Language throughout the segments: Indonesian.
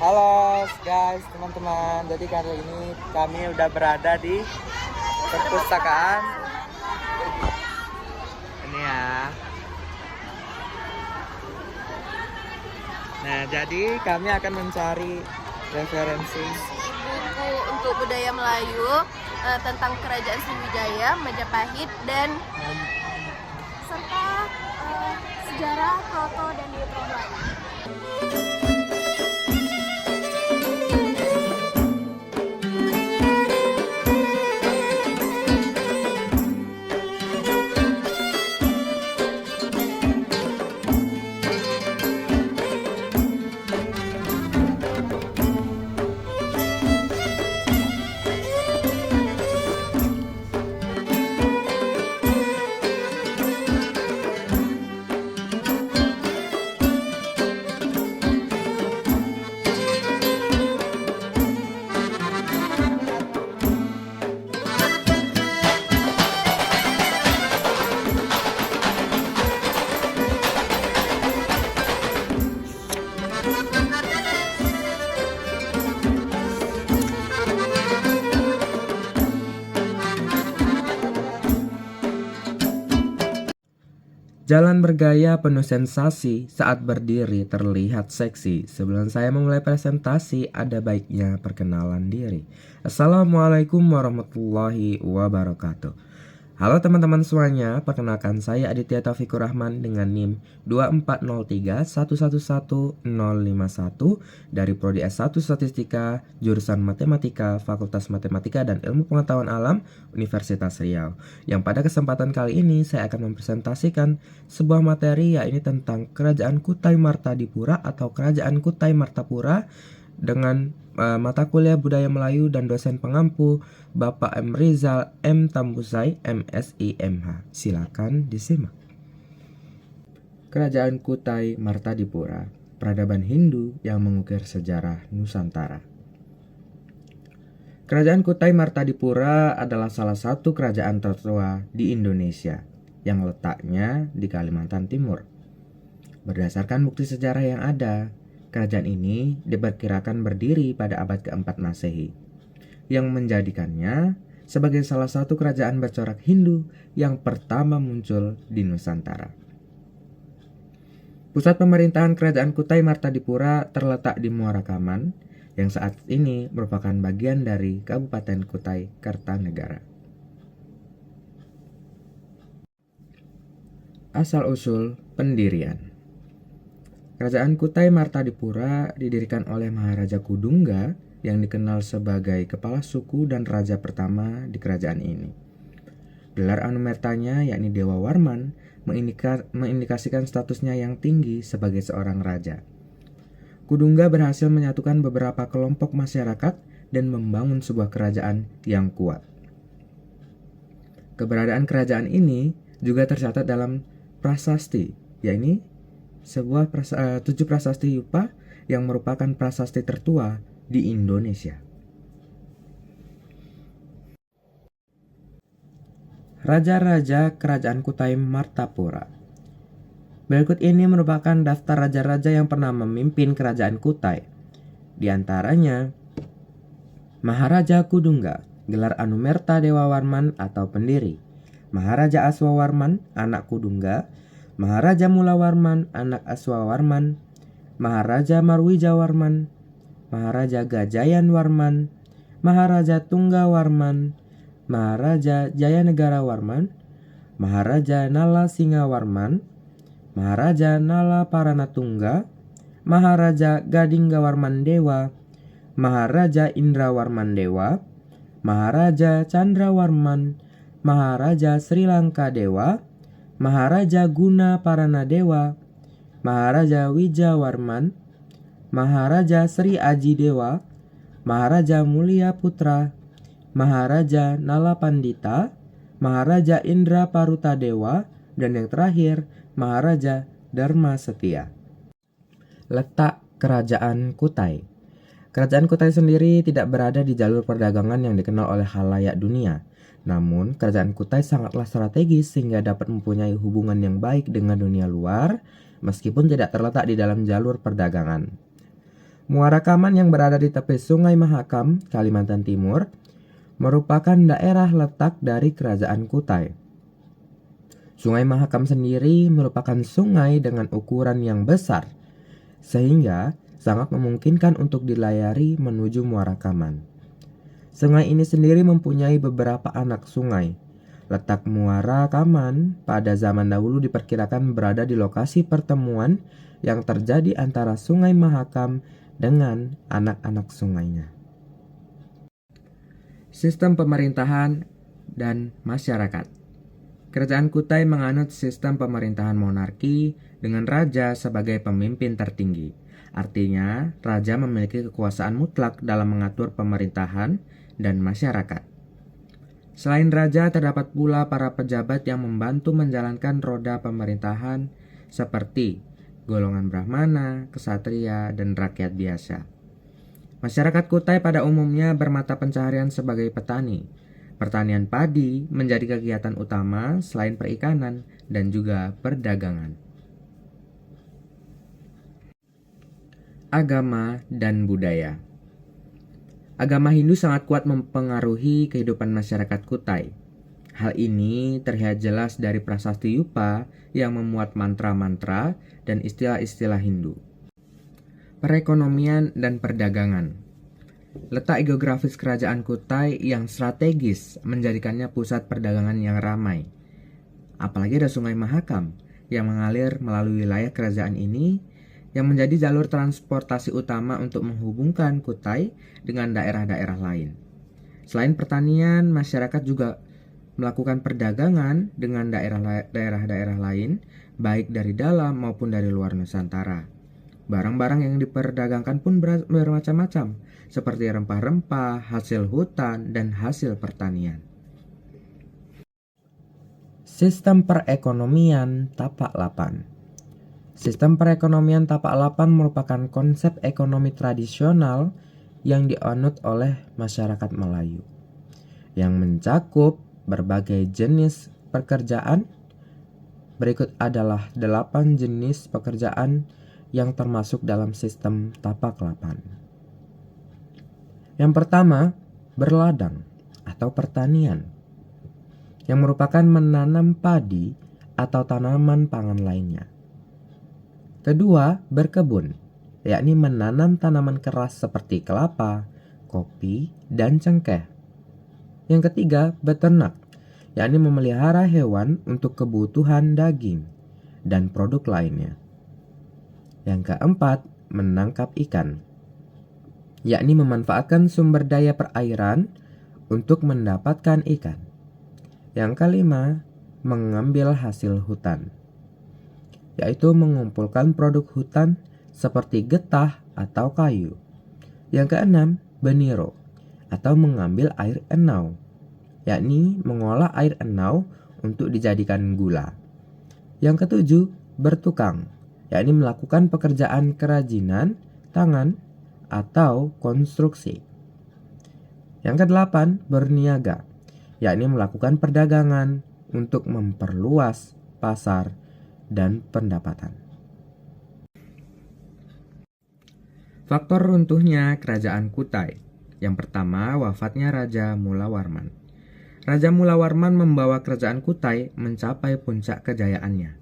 Halo guys, teman-teman. Jadi kali ini kami udah berada di perpustakaan. Ini ya. Nah, jadi kami akan mencari referensi Buku untuk budaya Melayu tentang Kerajaan Sriwijaya, Majapahit, dan serta sejarah Proto dan Nitro Melayu. Jalan bergaya penuh sensasi saat berdiri terlihat seksi. Sebelum saya memulai presentasi, ada baiknya perkenalan diri. Assalamualaikum warahmatullahi wabarakatuh. Halo teman-teman semuanya, perkenalkan saya Aditya Taufikur Rahman dengan NIM 24031111051 dari Prodi S1 Statistika, jurusan Matematika, Fakultas Matematika dan Ilmu Pengetahuan Alam, Universitas Riau. Yang pada kesempatan kali ini saya akan mempresentasikan sebuah materi yaitu tentang Kerajaan Kutai Martadipura atau Kerajaan Kutai Martapura dengan mata kuliah Budaya Melayu dan dosen pengampu Bapak M. Rizal M. Tambusai MSI MH. Silakan disimak. Kerajaan Kutai Martadipura, peradaban Hindu yang mengukir sejarah Nusantara. Kerajaan Kutai Martadipura adalah salah satu kerajaan tertua di Indonesia yang letaknya di Kalimantan Timur. Berdasarkan bukti sejarah yang ada, kerajaan ini diperkirakan berdiri pada abad keempat Masehi, yang menjadikannya sebagai salah satu kerajaan bercorak Hindu yang pertama muncul di Nusantara. Pusat pemerintahan Kerajaan Kutai Martadipura terletak di Muara Kaman, yang saat ini merupakan bagian dari Kabupaten Kutai Kartanegara. Asal-usul pendirian. Kerajaan Kutai Martadipura didirikan oleh Maharaja Kudungga yang dikenal sebagai kepala suku dan raja pertama di kerajaan ini. Gelar anumertanya yakni Dewa Warman mengindikasikan statusnya yang tinggi sebagai seorang raja. Kudungga berhasil menyatukan beberapa kelompok masyarakat dan membangun sebuah kerajaan yang kuat. Keberadaan kerajaan ini juga tercatat dalam prasasti, yakni sebuah 7 prasasti Yupa yang merupakan prasasti tertua di Indonesia. Raja-raja Kerajaan Kutai Martapura. Berikut ini merupakan daftar raja-raja yang pernah memimpin Kerajaan Kutai. Di antaranya Maharaja Kudungga, gelar Anumerta Dewa Warman atau pendiri. Maharaja Aswawarman, anak Kudungga. Maharaja Mulawarman, anak Aswawarman. Maharaja Marwijawarman, Maharaja Gajayan Warman, Maharaja Tunggawarman, Maharaja Jayanegara Warman, Maharaja Nala Singawarman, Maharaja Nala Paranatungga, Maharaja Gadinggawarman Dewa, Maharaja Indrawarman Dewa, Maharaja Chandrawarman, Maharaja Sri Lanka Dewa, Maharaja Guna Paranadewa, Maharaja Wijawarman, Maharaja Sri Aji Dewa, Maharaja Mulia Putra, Maharaja Nala Pandita, Maharaja Indra Paruta Dewa, dan yang terakhir Maharaja Dharma Setia. Letak Kerajaan Kutai. Kerajaan Kutai sendiri tidak berada di jalur perdagangan yang dikenal oleh khalayak dunia. Namun, kerajaan Kutai sangatlah strategis sehingga dapat mempunyai hubungan yang baik dengan dunia luar, meskipun tidak terletak di dalam jalur perdagangan. Muara Kaman yang berada di tepi Sungai Mahakam, Kalimantan Timur, merupakan daerah letak dari Kerajaan Kutai. Sungai Mahakam sendiri merupakan sungai dengan ukuran yang besar, sehingga sangat memungkinkan untuk dilayari menuju Muara Kaman. Sungai ini sendiri mempunyai beberapa anak sungai. Letak Muara Kaman pada zaman dahulu diperkirakan berada di lokasi pertemuan yang terjadi antara Sungai Mahakam dengan anak-anak sungainya. Sistem pemerintahan dan masyarakat. Kerajaan Kutai menganut sistem pemerintahan monarki dengan raja sebagai pemimpin tertinggi. Artinya, raja memiliki kekuasaan mutlak dalam mengatur pemerintahan dan masyarakat. Selain raja, terdapat pula para pejabat yang membantu menjalankan roda pemerintahan seperti golongan Brahmana, kesatria, dan rakyat biasa. Masyarakat Kutai pada umumnya bermata pencaharian sebagai petani. Pertanian padi menjadi kegiatan utama selain perikanan dan juga perdagangan. Agama dan budaya. Agama Hindu sangat kuat mempengaruhi kehidupan masyarakat Kutai. Hal ini terlihat jelas dari prasasti Yupa yang memuat mantra-mantra dan istilah-istilah Hindu. Perekonomian dan perdagangan. Letak geografis kerajaan Kutai yang strategis menjadikannya pusat perdagangan yang ramai. Apalagi ada Sungai Mahakam yang mengalir melalui wilayah kerajaan ini yang menjadi jalur transportasi utama untuk menghubungkan Kutai dengan daerah-daerah lain. Selain pertanian, masyarakat juga melakukan perdagangan dengan daerah-daerah lain, baik dari dalam maupun dari luar Nusantara. Barang-barang yang diperdagangkan pun bermacam-macam, seperti rempah-rempah, hasil hutan, dan hasil pertanian. Sistem perekonomian tapak lapan. Sistem perekonomian tapak lapan merupakan konsep ekonomi tradisional yang dianut oleh masyarakat Melayu, yang mencakup berbagai jenis pekerjaan. Berikut adalah 8 jenis pekerjaan yang termasuk dalam sistem tapak lapan. Yang pertama, berladang atau pertanian, yang merupakan menanam padi atau tanaman pangan lainnya. Kedua, berkebun, yakni menanam tanaman keras seperti kelapa, kopi, dan cengkeh. Yang ketiga, beternak, yakni memelihara hewan untuk kebutuhan daging dan produk lainnya. Yang keempat, menangkap ikan, yakni memanfaatkan sumber daya perairan untuk mendapatkan ikan. Yang kelima, mengambil hasil hutan, yaitu mengumpulkan produk hutan seperti getah atau kayu. Yang keenam, beniro, atau mengambil air enau, yakni mengolah air enau untuk dijadikan gula. Yang ketujuh, bertukang, yakni melakukan pekerjaan kerajinan tangan atau konstruksi. Yang kedelapan, berniaga, yakni melakukan perdagangan untuk memperluas pasar dan pendapatan. Faktor runtuhnya kerajaan Kutai. Yang pertama, wafatnya Raja Mulawarman. Raja Mulawarman membawa kerajaan Kutai mencapai puncak kejayaannya.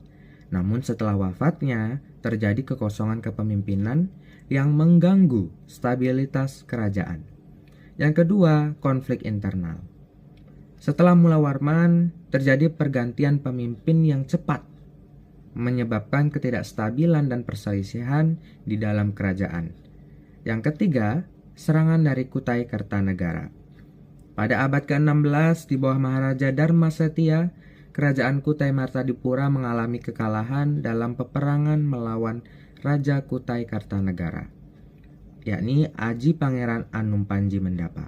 Namun setelah wafatnya, terjadi kekosongan kepemimpinan yang mengganggu stabilitas kerajaan. Yang kedua, konflik internal. Setelah Mulawarman, terjadi pergantian pemimpin yang cepat, menyebabkan ketidakstabilan dan perselisihan di dalam kerajaan. Yang ketiga, serangan dari Kutai Kartanegara. Pada abad ke-16 di bawah Maharaja Dharma Setia, kerajaan Kutai Martadipura mengalami kekalahan dalam peperangan melawan Raja Kutai Kartanegara, yakni Aji Pangeran Anum Panji Mendapa.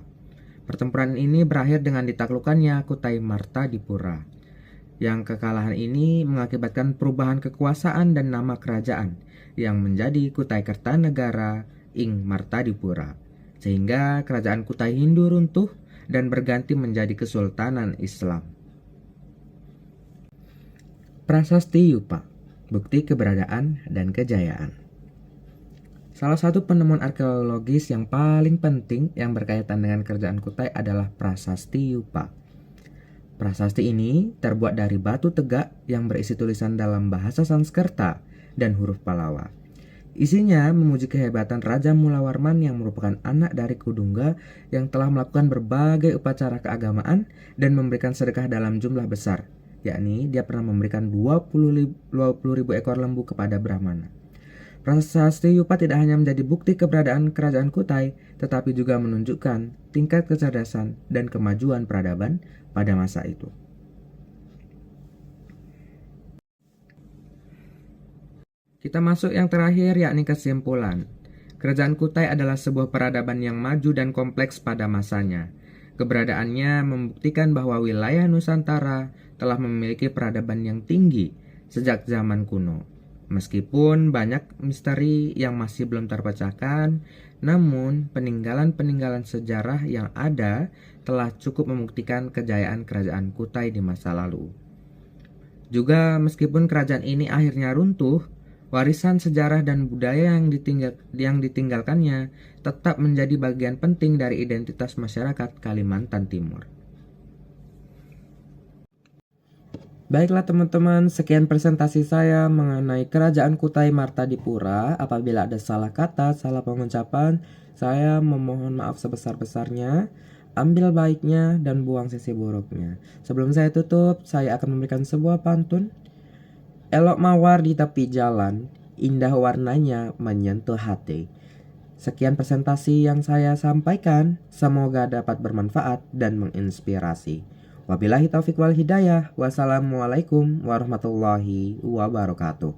Pertempuran ini berakhir dengan ditaklukkannya Kutai Martadipura. Yang kekalahan ini mengakibatkan perubahan kekuasaan dan nama kerajaan yang menjadi Kutai Kartanegara ing Martadipura, sehingga kerajaan Kutai Hindu runtuh dan berganti menjadi Kesultanan Islam. Prasasti Yupa, bukti keberadaan dan kejayaan. Salah satu penemuan arkeologis yang paling penting yang berkaitan dengan kerajaan Kutai adalah Prasasti Yupa. Prasasti ini terbuat dari batu tegak yang berisi tulisan dalam bahasa Sanskerta dan huruf Pallava. Isinya memuji kehebatan Raja Mulawarman yang merupakan anak dari Kudungga yang telah melakukan berbagai upacara keagamaan dan memberikan sedekah dalam jumlah besar, yakni dia pernah memberikan 20.000 ekor lembu kepada Brahmana. Prasasti Yupa tidak hanya menjadi bukti keberadaan kerajaan Kutai, tetapi juga menunjukkan tingkat kecerdasan dan kemajuan peradaban pada masa itu. Kita masuk yang terakhir, yakni kesimpulan. Kerajaan Kutai adalah sebuah peradaban yang maju dan kompleks pada masanya. Keberadaannya membuktikan bahwa wilayah Nusantara telah memiliki peradaban yang tinggi sejak zaman kuno. Meskipun banyak misteri yang masih belum terpecahkan, namun peninggalan-peninggalan sejarah yang ada telah cukup membuktikan kejayaan kerajaan Kutai di masa lalu. Juga meskipun kerajaan ini akhirnya runtuh, warisan sejarah dan budaya yang ditinggalkannya tetap menjadi bagian penting dari identitas masyarakat Kalimantan Timur. Baiklah teman-teman, sekian presentasi saya mengenai Kerajaan Kutai Martadipura. Apabila ada salah kata, salah pengucapan, saya memohon maaf sebesar-besarnya. Ambil baiknya dan buang sisi buruknya. Sebelum saya tutup, saya akan memberikan sebuah pantun. Elok mawar di tepi jalan, indah warnanya menyentuh hati. Sekian presentasi yang saya sampaikan, semoga dapat bermanfaat dan menginspirasi. Wabillahi taufiq wal hidayah. Wassalamualaikum warahmatullahi wabarakatuh.